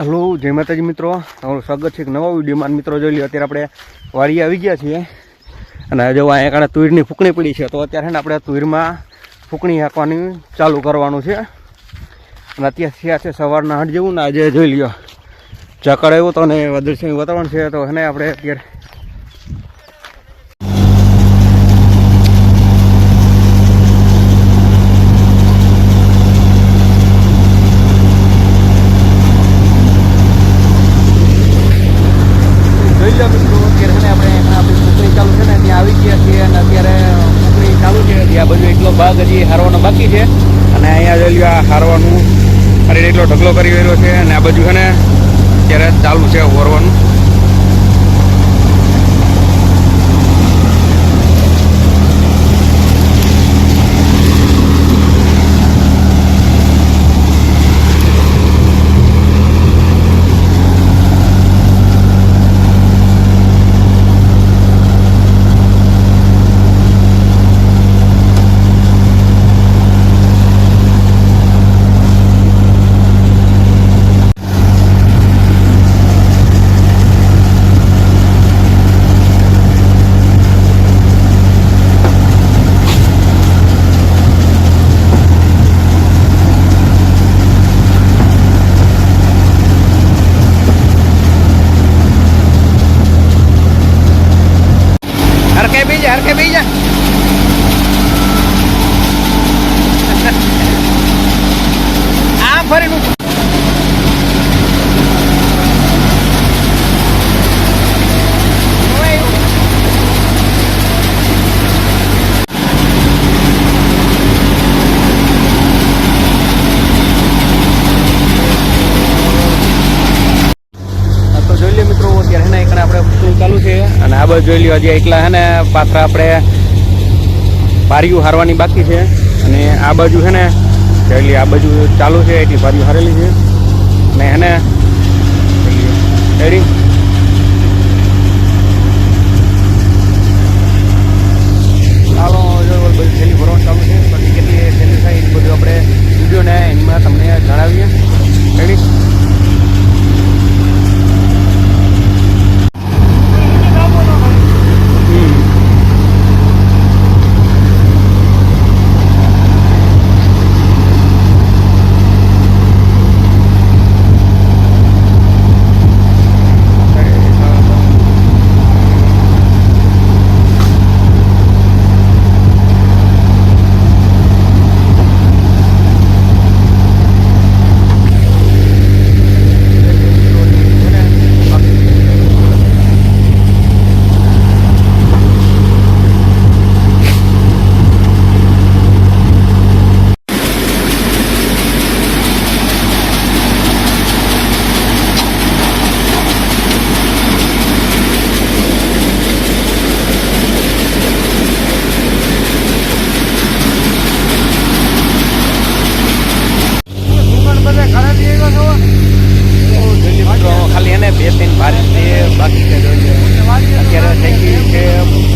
Hello, જય માતાજી મિત્રો, તમારું સ્વાગત છે એક નવા વિડીયોમાં. મિત્રો જોઈ લો, અત્યારે આપણે વાડીએ આવી ગયા છીએ અને જો અહીંયા કારણે તુવેરની ફૂંકણી પડી છે. તો અત્યારે આપણે તુવેરમાં ફૂંકણી હાંકવાની ચાલુ કરવાનું છે. અને અત્યારે થયા છે સવારના 8 જેવું ને આજે જોઈ લ્યો ઝાકળ આવ્યો તો અને વાદળછાયું વાતાવરણ છે. તો એને આપણે અત્યારે ભાગ હજી હારવાનો બાકી છે અને અહીંયા જોઈ લો આ હારવાનું અરે એટલો ઢગલો કરી રહ્યો છે અને આ બાજુ છે ને અત્યારે ચાલુ છે ઓરવાનું. હરકે બીજા આ ફરીનું ચાલુ છે અને આ બાજુ જોઈ લ્યો હજી એટલા હે ને પાથરા આપણે બારીઓ હારવાની બાકી છે અને આ બાજુ છે ને જોઈ લ્યો આ બાજુ ચાલુ છે એટલી બારીઓ હારેલી છે અને એને રેડી ચાલો જો બધી થેલી ભરવાનું ચાલુ છે. બાકી કેટલી થેલી થાય એ બધું આપણે વિડીયોને એમાં તમને જણાવીએ. રેડી ખાલી એને 2-3 ભારે છે બાકી છે. અત્યારે થઈ ગયું છે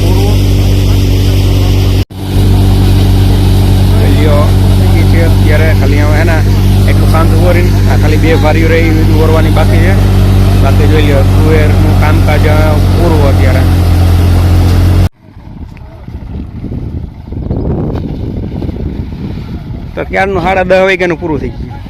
પૂરું છે અત્યારે ખાલી હવે હે ને એટલું શાંત ઓરીને આ ખાલી 2 ભારીઓ રહી બીજું ઓરવાની બાકી છે. બાકી જોઈ લો તુવેરનું કામકાજ પૂરું અત્યારે. તો ક્યારનું 10:30 વાગ્યાનું પૂરું થઈ ગયું.